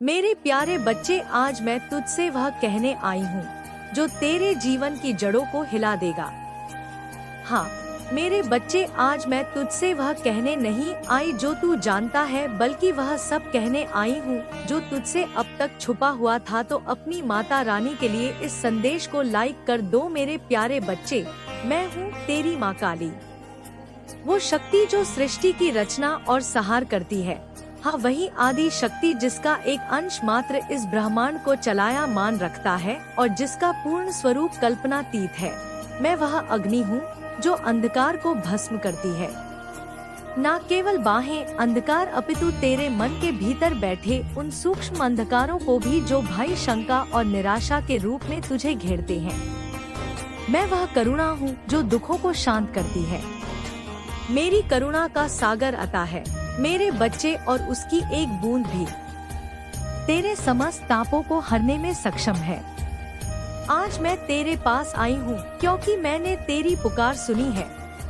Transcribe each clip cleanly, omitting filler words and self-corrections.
मेरे प्यारे बच्चे, आज मैं तुझसे वह कहने आई हूँ जो तेरे जीवन की जड़ों को हिला देगा। हाँ मेरे बच्चे, आज मैं तुझसे वह कहने नहीं आई जो तू जानता है, बल्कि वह सब कहने आई हूँ जो तुझसे अब तक छुपा हुआ था। तो अपनी माता रानी के लिए इस संदेश को लाइक कर दो। मेरे प्यारे बच्चे, मैं हूँ तेरी माँ काली, वो शक्ति जो सृष्टि की रचना और संहार करती है। हाँ, वही आदि शक्ति जिसका एक अंश मात्र इस ब्रह्मांड को चलाया मान रखता है और जिसका पूर्ण स्वरूप कल्पनातीत है। मैं वह अग्नि हूँ जो अंधकार को भस्म करती है। न केवल बाहें अंधकार, अपितु तेरे मन के भीतर बैठे उन सूक्ष्म अंधकारों को भी जो भय, शंका और निराशा के रूप में तुझे घेरते हैं। मैं वह करुणा हूँ जो दुखों को शांत करती है। मेरी करुणा का सागर अता है मेरे बच्चे, और उसकी एक बूंद भी तेरे समस्त तापों को हरने में सक्षम है। आज मैं तेरे पास आई हूँ क्योंकि मैंने तेरी पुकार सुनी है।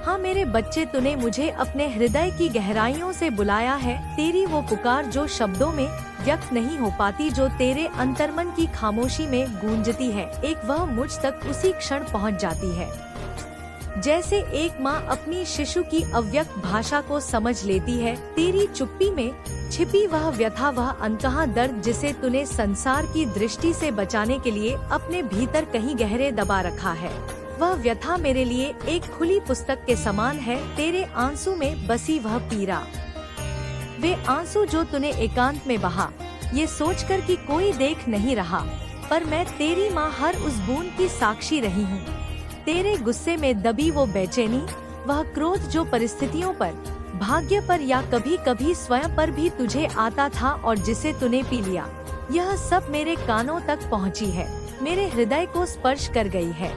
हाँ मेरे बच्चे, तूने मुझे अपने हृदय की गहराइयों से बुलाया है। तेरी वो पुकार जो शब्दों में व्यक्त नहीं हो पाती, जो तेरे अंतर्मन की खामोशी में गूंजती है, एक वह मुझ तक उसी क्षण पहुँच जाती है जैसे एक माँ अपनी शिशु की अव्यक्त भाषा को समझ लेती है। तेरी चुप्पी में छिपी वह व्यथा, वह अनकहा दर्द जिसे तूने संसार की दृष्टि से बचाने के लिए अपने भीतर कहीं गहरे दबा रखा है, वह व्यथा मेरे लिए एक खुली पुस्तक के समान है। तेरे आंसू में बसी वह पीड़ा, वे आंसू जो तूने एकांत में बहा, ये सोचकर कि कोई देख नहीं रहा, पर मैं तेरी माँ हर उस बूंद की साक्षी रही हूँ। तेरे गुस्से में दबी वो बेचैनी, वह क्रोध जो परिस्थितियों पर, भाग्य पर या कभी कभी स्वयं पर भी तुझे आता था और जिसे तूने पी लिया, यह सब मेरे कानों तक पहुंची है, मेरे हृदय को स्पर्श कर गई है।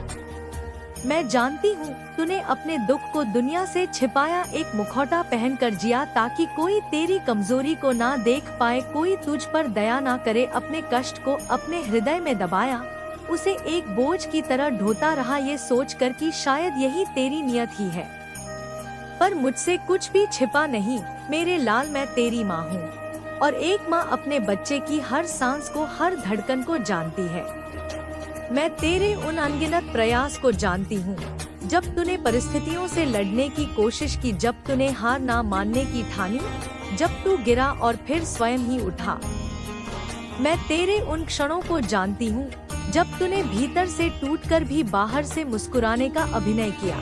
मैं जानती हूँ तूने अपने दुख को दुनिया से छिपाया, एक मुखौटा पहनकर जिया ताकि कोई तेरी कमजोरी को ना देख पाए, कोई तुझ पर दया ना करे। अपने कष्ट को अपने हृदय में दबाया, उसे एक बोझ की तरह ढोता रहा, ये सोचकर कि शायद यही तेरी नियत ही है। पर मुझसे कुछ भी छिपा नहीं मेरे लाल, मैं तेरी माँ हूँ, और एक माँ अपने बच्चे की हर सांस को, हर धड़कन को जानती है। मैं तेरे उन अनगिनत प्रयास को जानती हूँ जब तूने परिस्थितियों से लड़ने की कोशिश की, जब तूने हार ना मानने की ठानी, जब तू गिरा और फिर स्वयं ही उठा। मैं तेरे उन क्षणों को जानती हूँ जब तूने भीतर से टूटकर भी बाहर से मुस्कुराने का अभिनय किया।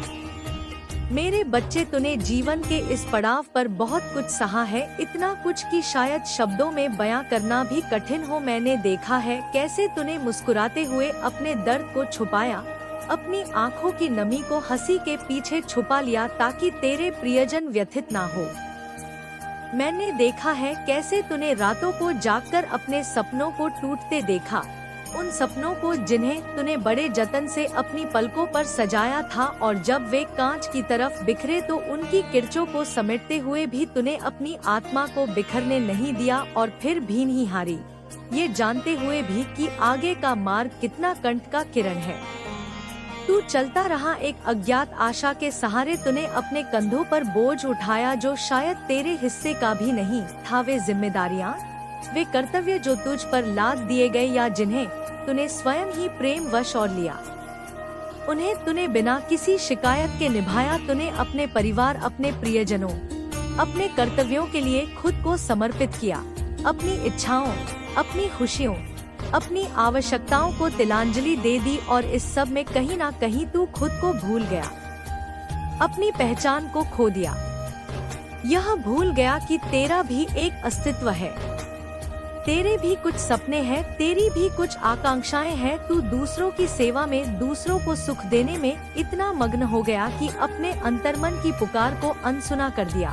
मेरे बच्चे, तूने जीवन के इस पड़ाव पर बहुत कुछ सहा है, इतना कुछ कि शायद शब्दों में बयां करना भी कठिन हो। मैंने देखा है कैसे तूने मुस्कुराते हुए अपने दर्द को छुपाया, अपनी आँखों की नमी को हंसी के पीछे छुपा लिया ताकि तेरे प्रियजन व्यथित ना हो। मैंने देखा है कैसे तूने रातों को जागकर अपने सपनों को टूटते देखा, उन सपनों को जिन्हें तूने बड़े जतन से अपनी पलकों पर सजाया था, और जब वे कांच की तरफ बिखरे तो उनकी किरचों को समेटते हुए भी तूने अपनी आत्मा को बिखरने नहीं दिया, और फिर भी नहीं हारी, ये जानते हुए भी कि आगे का मार्ग कितना कंठ का किरण है। तू चलता रहा एक अज्ञात आशा के सहारे, तूने अपने कंधों पर बोझ उठाया जो शायद तेरे हिस्से का भी नहीं था। वे जिम्मेदारियाँ, वे कर्तव्य जो तुझ पर लाद दिए गए या जिन्हें तूने स्वयं ही प्रेम वश और लिया, उन्हें तूने बिना किसी शिकायत के निभाया। तूने अपने परिवार, अपने प्रियजनों, अपने कर्तव्यों के लिए खुद को समर्पित किया, अपनी इच्छाओं, अपनी खुशियों, अपनी आवश्यकताओं को तिलांजलि दे दी, और इस सब में कहीं ना कहीं तू खुद को भूल गया, अपनी पहचान को खो दिया। यह भूल गया कि तेरा भी एक अस्तित्व है, तेरे भी कुछ सपने हैं, तेरी भी कुछ आकांक्षाएं हैं। तू दूसरों की सेवा में, दूसरों को सुख देने में इतना मग्न हो गया कि अपने अंतर्मन की पुकार को अनसुना कर दिया।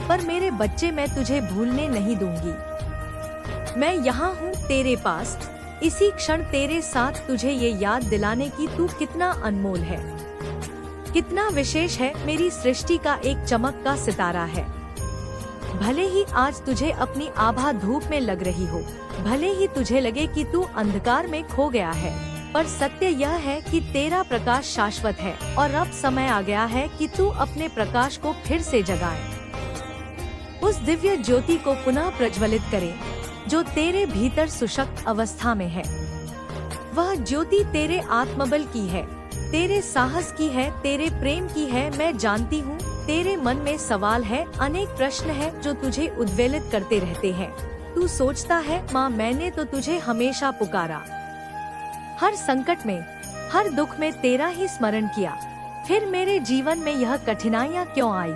पर मेरे बच्चे, मैं तुझे भूलने नहीं दूंगी। मैं यहाँ हूँ तेरे पास, इसी क्षण तेरे साथ, तुझे ये याद दिलाने की तू कितना अनमोल है, कितना विशेष है, मेरी सृष्टि का एक चमक का सितारा है। भले ही आज तुझे अपनी आभा धूप में लग रही हो, भले ही तुझे लगे कि तू अंधकार में खो गया है, पर सत्य यह है कि तेरा प्रकाश शाश्वत है, और अब समय आ गया है कि तू अपने प्रकाश को फिर से जगाए, उस दिव्य ज्योति को पुनः प्रज्वलित करे। जो तेरे भीतर सुशक्त अवस्था में है। वह ज्योति तेरे आत्मबल की है, तेरे साहस की है, तेरे प्रेम की है। मैं जानती हूँ तेरे मन में सवाल है, अनेक प्रश्न है जो तुझे उद्वेलित करते रहते हैं। तू सोचता है, माँ मैंने तो तुझे हमेशा पुकारा, हर संकट में, हर दुख में तेरा ही स्मरण किया, फिर मेरे जीवन में यह कठिनाइयाँ क्यों आई?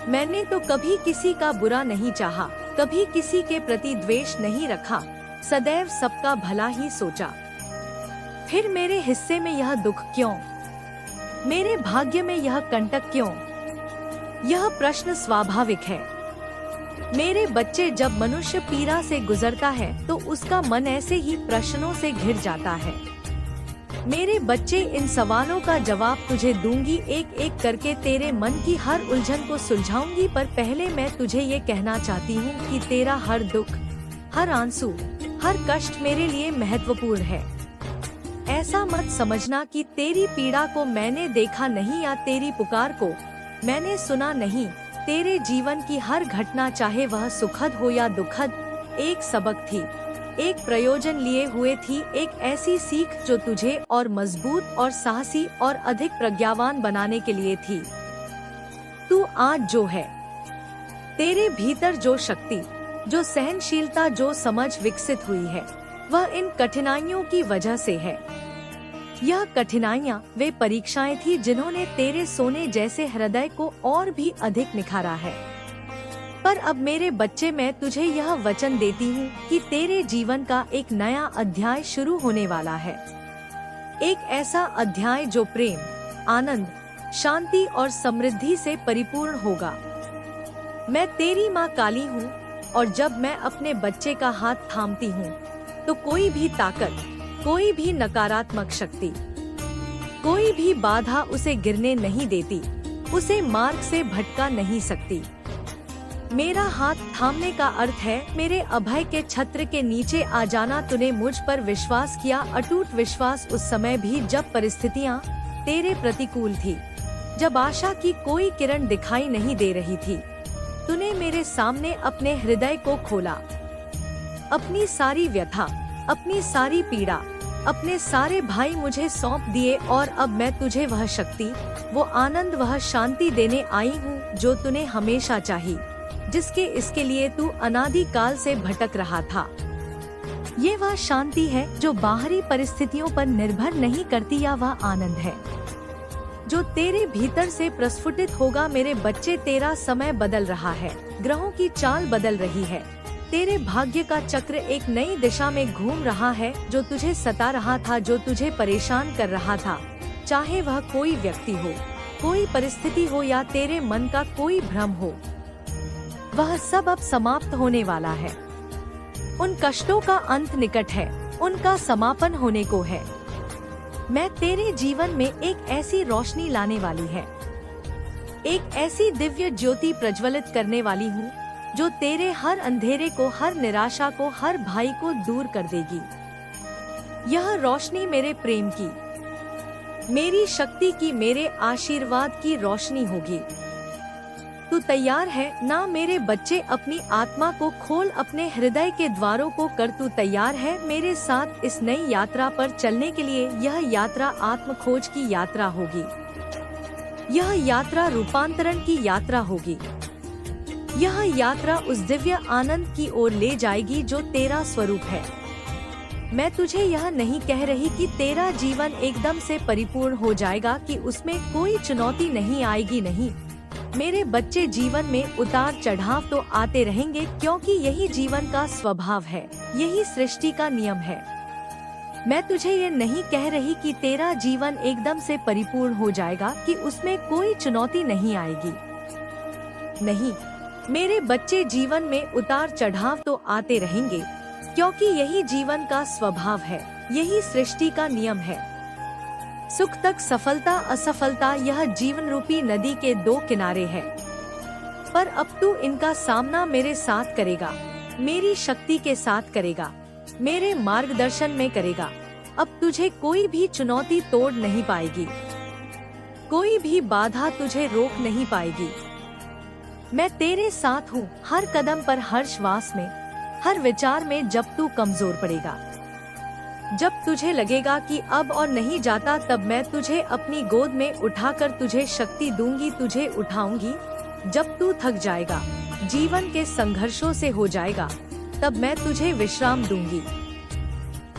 मैंने तो कभी किसी का बुरा नहीं चाहा, कभी किसी के प्रति द्वेष नहीं रखा, सदैव सबका भला ही सोचा। फिर मेरे हिस्से में यह दुख क्यों? मेरे भाग्य में यह कंटक क्यों? यह प्रश्न स्वाभाविक है। मेरे बच्चे, जब मनुष्य पीड़ा से गुजरता है तो उसका मन ऐसे ही प्रश्नों से घिर जाता है। मेरे बच्चे, इन सवालों का जवाब तुझे दूंगी, एक एक करके तेरे मन की हर उलझन को सुलझाऊंगी। पर पहले मैं तुझे ये कहना चाहती हूँ कि तेरा हर दुख, हर आंसू, हर कष्ट मेरे लिए महत्वपूर्ण है। ऐसा मत समझना कि तेरी पीड़ा को मैंने देखा नहीं या तेरी पुकार को मैंने सुना नहीं। तेरे जीवन की हर घटना, चाहे वह सुखद हो या दुखद, एक सबक थी, एक प्रयोजन लिए हुए थी, एक ऐसी सीख जो तुझे और मजबूत और साहसी और अधिक प्रज्ञावान बनाने के लिए थी। तू आज जो है, तेरे भीतर जो शक्ति, जो सहनशीलता, जो समझ विकसित हुई है, वह इन कठिनाइयों की वजह से है। यह कठिनाइयाँ वे परीक्षाएं थी जिन्होंने तेरे सोने जैसे हृदय को और भी अधिक निखारा है। पर अब मेरे बच्चे, मैं तुझे यह वचन देती हूँ कि तेरे जीवन का एक नया अध्याय शुरू होने वाला है। एक ऐसा अध्याय जो प्रेम, आनंद, शांति और समृद्धि से परिपूर्ण होगा। मैं तेरी माँ काली हूँ और जब मैं अपने बच्चे का हाथ थामती हूँ तो कोई भी ताकत, कोई भी नकारात्मक शक्ति, कोई भी बाधा उसे गिरने नहीं देती, उसे मार्ग से भटका नहीं सकती। मेरा हाथ थामने का अर्थ है मेरे अभय के छत्र के नीचे आ जाना। तूने मुझ पर विश्वास किया, अटूट विश्वास, उस समय भी जब परिस्थितियाँ तेरे प्रतिकूल थी, जब आशा की कोई किरण दिखाई नहीं दे रही थी। तूने मेरे सामने अपने हृदय को खोला, अपनी सारी व्यथा, अपनी सारी पीड़ा, अपने सारे भाई मुझे सौंप दिए और अब मैं तुझे वह शक्ति, वो आनंद, वह शांति देने आई हूँ जो तूने हमेशा चाही, जिसके इसके लिए तू अनादि काल से भटक रहा था। ये वह शांति है जो बाहरी परिस्थितियों पर निर्भर नहीं करती, या वह आनंद है जो तेरे भीतर से प्रस्फुटित होगा। मेरे बच्चे, तेरा समय बदल रहा है, ग्रहों की चाल बदल रही है, तेरे भाग्य का चक्र एक नई दिशा में घूम रहा है। जो तुझे सता रहा था, जो तुझे परेशान कर रहा था, चाहे वह कोई व्यक्ति हो, कोई परिस्थिति हो या तेरे मन का कोई भ्रम हो, वह सब अब समाप्त होने वाला है। उन कष्टों का अंत निकट है, उनका समापन होने को है। मैं तेरे जीवन में एक ऐसी रोशनी लाने वाली है, एक ऐसी दिव्य ज्योति प्रज्वलित करने वाली हूँ जो तेरे हर अंधेरे को, हर निराशा को, हर भय को दूर कर देगी। यह रोशनी मेरे प्रेम की, मेरी शक्ति की, मेरे आशीर्वाद की रोशनी होगी। तू तैयार है ना मेरे बच्चे? अपनी आत्मा को खोल, अपने हृदय के द्वारों को कर। तू तैयार है मेरे साथ इस नई यात्रा पर चलने के लिए? यह यात्रा आत्म खोज की यात्रा होगी, यह यात्रा रूपांतरण की यात्रा होगी, यह यात्रा उस दिव्य आनंद की ओर ले जाएगी जो तेरा स्वरूप है। मैं तुझे यह नहीं कह रही कि तेरा जीवन एकदम से परिपूर्ण हो जाएगा, कि उसमें कोई चुनौती नहीं आएगी, नहीं मेरे बच्चे। जीवन में उतार चढ़ाव तो आते रहेंगे, क्योंकि यही जीवन का स्वभाव है, यही सृष्टि का नियम है। मैं तुझे ये नहीं कह रही कि तेरा जीवन एकदम से परिपूर्ण हो जाएगा, कि उसमें कोई चुनौती नहीं आएगी, नहीं मेरे बच्चे। जीवन में उतार चढ़ाव तो आते रहेंगे, क्योंकि यही जीवन का स्वभाव है, यही सृष्टि का नियम है। सुख तक सफलता, असफलता, यह जीवन रूपी नदी के दो किनारे हैं। पर अब तू इनका सामना मेरे साथ करेगा, मेरी शक्ति के साथ करेगा, मेरे मार्गदर्शन में करेगा। अब तुझे कोई भी चुनौती तोड़ नहीं पाएगी, कोई भी बाधा तुझे रोक नहीं पाएगी। मैं तेरे साथ हूँ, हर कदम पर, हर श्वास में, हर विचार में जब तू कमजोर पड़ेगा, जब तुझे लगेगा कि अब और नहीं जाता, तब मैं तुझे अपनी गोद में उठाकर तुझे शक्ति दूंगी, तुझे उठाऊंगी। जब तू थक जाएगा, जीवन के संघर्षों से हो जाएगा, तब मैं तुझे विश्राम दूंगी।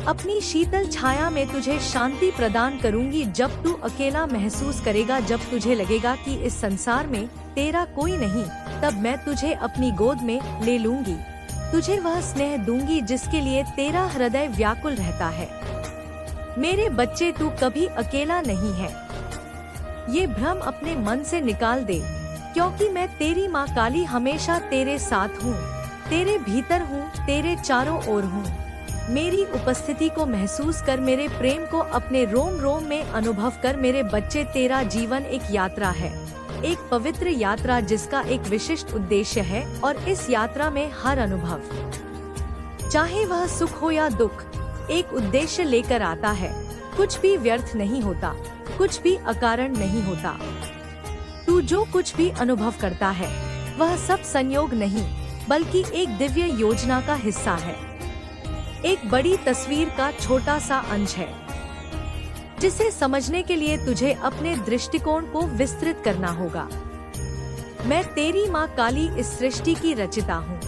अपनी शीतल छाया में तुझे शांति प्रदान करूंगी। जब तू अकेला महसूस करेगा, जब तुझे लगेगा कि इस संसार में तेरा कोई नहीं, तब मैं तुझे अपनी गोद में ले लूंगी। तुझे वह स्नेह दूंगी जिसके लिए तेरा हृदय व्याकुल रहता है। मेरे बच्चे, तू कभी अकेला नहीं है। ये भ्रम अपने मन से निकाल दे, क्योंकि मैं तेरी माँ काली हमेशा तेरे साथ हूँ, तेरे भीतर हूँ, तेरे चारों ओर हूँ। मेरी उपस्थिति को महसूस कर, मेरे प्रेम को अपने रोम रोम में अनुभव कर। मेरे बच्चे, तेरा जीवन एक यात्रा है, एक पवित्र यात्रा जिसका एक विशिष्ट उद्देश्य है, और इस यात्रा में हर अनुभव, चाहे वह सुख हो या दुख, एक उद्देश्य लेकर आता है। कुछ भी व्यर्थ नहीं होता, कुछ भी अकारण नहीं होता। तू जो कुछ भी अनुभव करता है, वह सब संयोग नहीं, बल्कि एक दिव्य योजना का हिस्सा है, एक बड़ी तस्वीर का छोटा सा अंश है, जिसे समझने के लिए तुझे अपने दृष्टिकोण को विस्तृत करना होगा। मैं तेरी माँ काली इस सृष्टि की रचिता हूँ,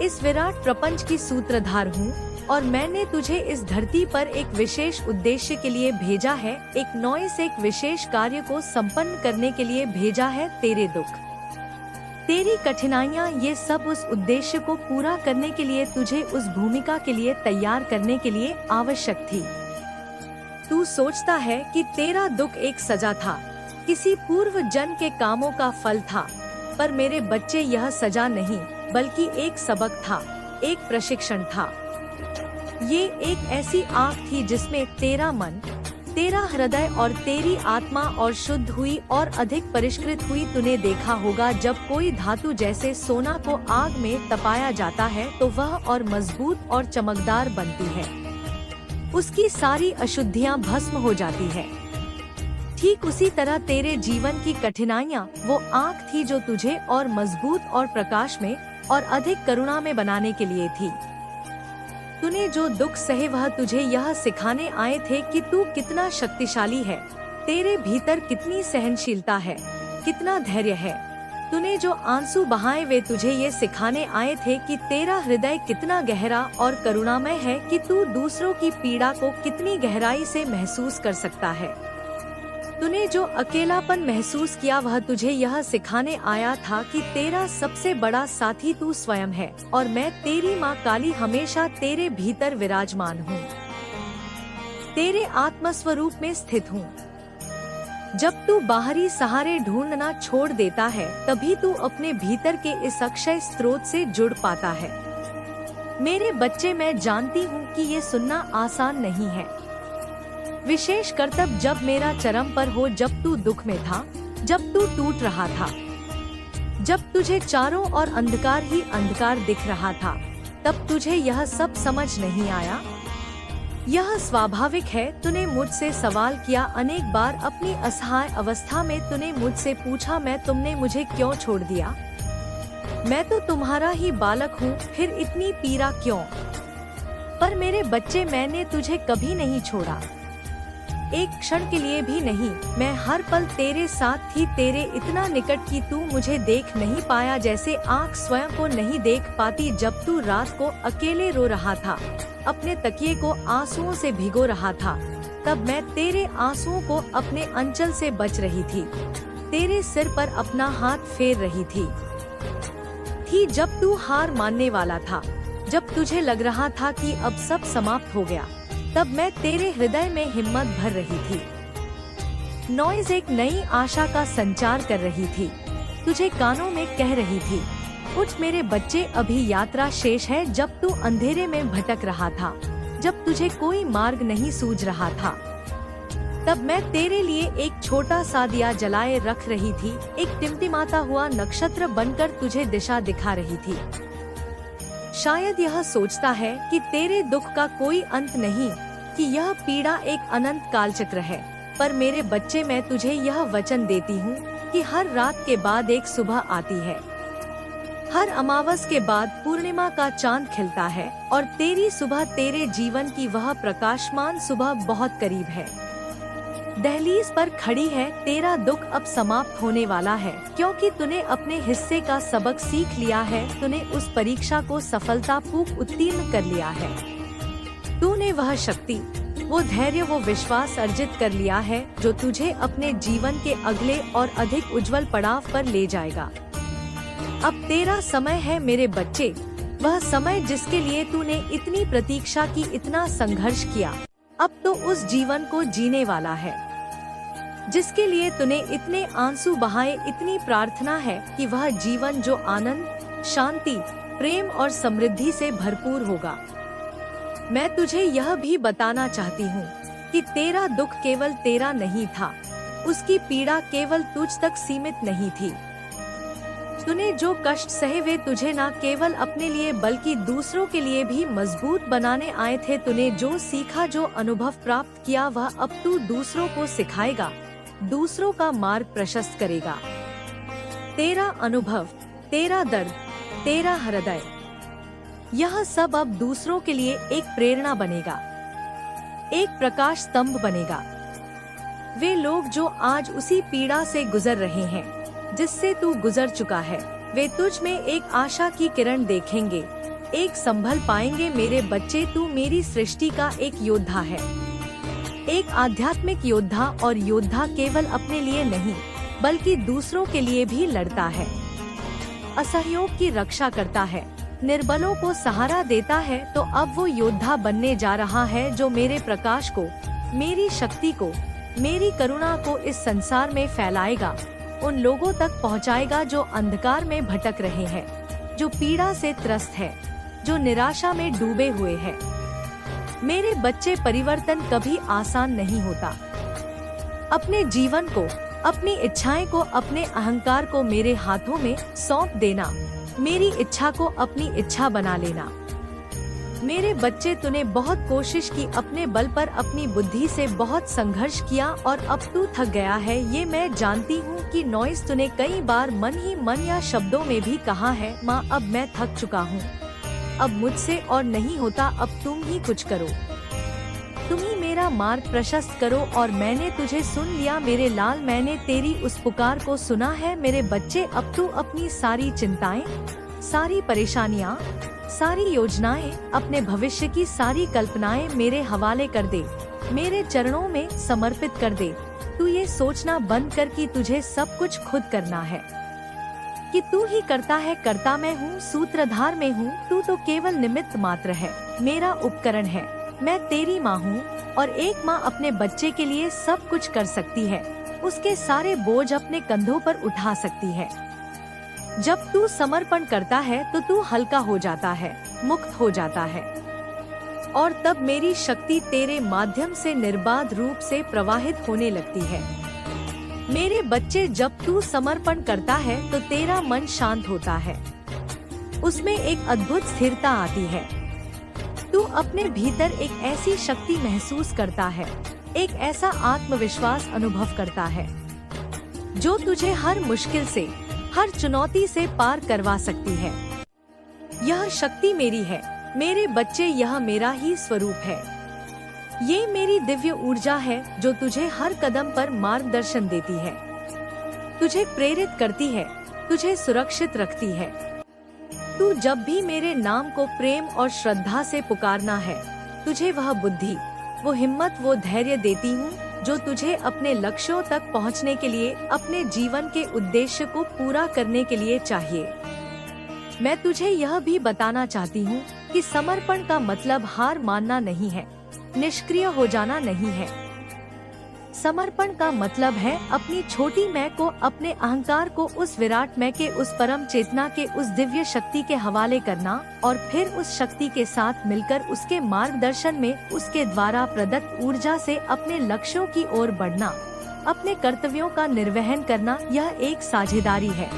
इस विराट प्रपंच की सूत्रधार हूँ, और मैंने तुझे इस धरती पर एक विशेष उद्देश्य के लिए भेजा है, एक नॉइस, एक विशेष कार्य को संपन्न करने के लिए भेजा है। तेरे दुख, तेरी कठिनाइयाँ, ये सब उस उद्देश्य को पूरा करने के लिए, तुझे उस भूमिका के लिए तैयार करने के लिए आवश्यक थी। तू सोचता है कि तेरा दुख एक सजा था, किसी पूर्व जन्म के कामों का फल था, पर मेरे बच्चे, यह सजा नहीं, बल्कि एक सबक था, एक प्रशिक्षण था। ये एक ऐसी आग थी जिसमें तेरा मन, तेरा हृदय और तेरी आत्मा और शुद्ध हुई और अधिक परिष्कृत हुई। तूने देखा होगा, जब कोई धातु जैसे सोना को आग में तपाया जाता है तो वह और मजबूत और चमकदार बनती है, उसकी सारी अशुद्धियां भस्म हो जाती है। ठीक उसी तरह तेरे जीवन की कठिनाइयां वो आग थी जो तुझे और मजबूत और प्रकाश में और अधिक करुणा में बनाने के लिए थी। तूने जो दुख सहे, वह तुझे यह सिखाने आए थे कि तू कितना शक्तिशाली है, तेरे भीतर कितनी सहनशीलता है, कितना धैर्य है। तूने जो आंसू बहाए, वे तुझे ये सिखाने आए थे कि तेरा हृदय कितना गहरा और करुणामय है, कि तू दूसरों की पीड़ा को कितनी गहराई से महसूस कर सकता है। तूने जो अकेलापन महसूस किया, वह तुझे यह सिखाने आया था कि तेरा सबसे बड़ा साथी तू स्वयं है, और मैं तेरी माँ काली हमेशा तेरे भीतर विराजमान हूँ, तेरे आत्मस्वरूप में स्थित हूँ। जब तू बाहरी सहारे ढूंढना छोड़ देता है, तभी तू अपने भीतर के इस अक्षय स्रोत से जुड़ पाता है। मेरे बच्चे, मैं जानती हूँ कि ये सुनना आसान नहीं है, विशेष कर तब जब मेरा चरम पर हो, जब तू दुख में था, जब तू टूट रहा था, जब तुझे चारों ओर अंधकार ही अंधकार दिख रहा था, तब तुझे यह सब समझ नहीं आया। यह स्वाभाविक है। तूने मुझसे सवाल किया अनेक बार, अपनी असहाय अवस्था में तूने मुझसे पूछा, तुमने मुझे क्यों छोड़ दिया? मैं तो तुम्हारा ही बालक हूँ, फिर इतनी पीड़ा क्यों? पर मेरे बच्चे, मैंने तुझे कभी नहीं छोड़ा, एक क्षण के लिए भी नहीं। मैं हर पल तेरे साथ थी, तेरे इतना निकट कि तू मुझे देख नहीं पाया, जैसे आँख स्वयं को नहीं देख पाती। जब तू रात को अकेले रो रहा था, अपने तकिए को आंसुओं से भिगो रहा था, तब मैं तेरे आंसुओं को अपने अंचल से बच रही थी, तेरे सिर पर अपना हाथ फेर रही थी। जब तू हार मानने वाला था, जब तुझे लग रहा था कि अब सब समाप्त हो गया, तब मैं तेरे हृदय में हिम्मत भर रही थी। नॉइज एक नई आशा का संचार कर रही थी, तुझे कानों में कह रही थी, उठ मेरे बच्चे, अभी यात्रा शेष है। जब तू अंधेरे में भटक रहा था, जब तुझे कोई मार्ग नहीं सूझ रहा था, तब मैं तेरे लिए एक छोटा सा दिया जलाए रख रही थी, एक टिमटिमाता हुआ नक्षत्र बनकर तुझे दिशा दिखा रही थी। शायद यह सोचता है कि तेरे दुख का कोई अंत नहीं, कि यह पीड़ा एक अनंत कालचक्र है, पर मेरे बच्चे, मैं तुझे यह वचन देती हूँ कि हर रात के बाद एक सुबह आती है, हर अमावस के बाद पूर्णिमा का चांद खिलता है और तेरी सुबह, तेरे जीवन की वह प्रकाशमान सुबह बहुत करीब है। दहलीज पर खड़ी है, तेरा दुख अब समाप्त होने वाला है, क्योंकि तूने अपने हिस्से का सबक सीख लिया है। तूने उस परीक्षा को सफलतापूर्वक उत्तीर्ण कर लिया है। तूने वह शक्ति, वो धैर्य, वो विश्वास अर्जित कर लिया है जो तुझे अपने जीवन के अगले और अधिक उज्जवल पड़ाव पर ले जाएगा। अब तेरा समय है मेरे बच्चे, वह समय जिसके लिए तूने इतनी प्रतीक्षा की, इतना संघर्ष किया, अब तो उस जीवन को जीने वाला है जिसके लिए तूने इतने आंसू बहाए। इतनी प्रार्थना है कि वह जीवन जो आनंद, शांति, प्रेम और समृद्धि से भरपूर होगा। मैं तुझे यह भी बताना चाहती हूँ कि तेरा दुख केवल तेरा नहीं था, उसकी पीड़ा केवल तुझ तक सीमित नहीं थी। तूने जो कष्ट सहे वे तुझे न केवल अपने लिए बल्कि दूसरों के लिए भी मजबूत बनाने आए थे। तूने जो सीखा, जो अनुभव प्राप्त किया, वह अब तू दूसरों को सिखाएगा, दूसरों का मार्ग प्रशस्त करेगा। तेरा अनुभव, तेरा दर्द, तेरा हृदय, यह सब अब दूसरों के लिए एक प्रेरणा बनेगा, एक प्रकाश स्तंभ बनेगा। वे लोग जो आज उसी पीड़ा से गुजर रहे हैं जिससे तू गुजर चुका है, वे तुझ में एक आशा की किरण देखेंगे, एक संभल पाएंगे। मेरे बच्चे, तू मेरी सृष्टि का एक योद्धा है, एक आध्यात्मिक योद्धा। और योद्धा केवल अपने लिए नहीं बल्कि दूसरों के लिए भी लड़ता है, असहयोग की रक्षा करता है, निर्बलों को सहारा देता है। तो अब वो योद्धा बनने जा रहा है जो मेरे प्रकाश को, मेरी शक्ति को, मेरी करुणा को इस संसार में फैलाएगा, उन लोगों तक पहुंचाएगा जो अंधकार में भटक रहे हैं, जो पीड़ा से त्रस्त है, जो निराशा में डूबे हुए हैं। मेरे बच्चे, परिवर्तन कभी आसान नहीं होता। अपने जीवन को, अपनी इच्छाएं को, अपने अहंकार को मेरे हाथों में सौंप देना, मेरी इच्छा को अपनी इच्छा बना लेना। मेरे बच्चे, तूने बहुत कोशिश की, अपने बल पर, अपनी बुद्धि से बहुत संघर्ष किया और अब तू थक गया है। ये मैं जानती हूँ कि नॉइस तूने कई बार मन ही मन या शब्दों में भी कहा है, माँ अब मैं थक चुका हूँ, अब मुझसे और नहीं होता, अब तुम ही कुछ करो, तुम ही मेरा मार्ग प्रशस्त करो। और मैंने तुझे सुन लिया मेरे लाल, मैंने तेरी उस पुकार को सुना है। मेरे बच्चे, अब तू अपनी सारी चिंताएं, सारी परेशानियां, सारी योजनाएं, अपने भविष्य की सारी कल्पनाएं मेरे हवाले कर दे, मेरे चरणों में समर्पित कर दे। तू ये सोचना बंद कर कि तुझे सब कुछ खुद करना है, कि तू ही करता है, करता मैं हूँ, सूत्रधार में हूँ, तू तो केवल निमित्त मात्र है, मेरा उपकरण है। मैं तेरी माँ हूँ और एक माँ अपने बच्चे के लिए सब कुछ कर सकती है, उसके सारे बोझ अपने कंधों पर उठा सकती है। जब तू समर्पण करता है तो तू हल्का हो जाता है, मुक्त हो जाता है, और तब मेरी शक्ति तेरे माध्यम से निर्बाध रूप से प्रवाहित होने लगती है। मेरे बच्चे, जब तू समर्पण करता है तो तेरा मन शांत होता है, उसमें एक अद्भुत स्थिरता आती है। तू अपने भीतर एक ऐसी शक्ति महसूस करता है, एक ऐसा आत्मविश्वास अनुभव करता है जो तुझे हर मुश्किल से, हर चुनौती से पार करवा सकती है। यह शक्ति मेरी है मेरे बच्चे, यह मेरा ही स्वरूप है। ये मेरी दिव्य ऊर्जा है जो तुझे हर कदम पर मार्गदर्शन देती है, तुझे प्रेरित करती है, तुझे सुरक्षित रखती है। तू जब भी मेरे नाम को प्रेम और श्रद्धा से पुकारना है, तुझे वह बुद्धि, वो हिम्मत, वो धैर्य देती हूँ जो तुझे अपने लक्ष्यों तक पहुँचने के लिए, अपने जीवन के उद्देश्य को पूरा करने के लिए चाहिए। मैं तुझे यह भी बताना चाहती हूँ कि समर्पण का मतलब हार मानना नहीं है, निष्क्रिय हो जाना नहीं है। समर्पण का मतलब है अपनी छोटी मैं को, अपने अहंकार को उस विराट मैं के, उस परम चेतना के, उस दिव्य शक्ति के हवाले करना और फिर उस शक्ति के साथ मिलकर उसके मार्गदर्शन में, उसके द्वारा प्रदत्त ऊर्जा से अपने लक्ष्यों की ओर बढ़ना, अपने कर्तव्यों का निर्वहन करना। यह एक साझेदारी है।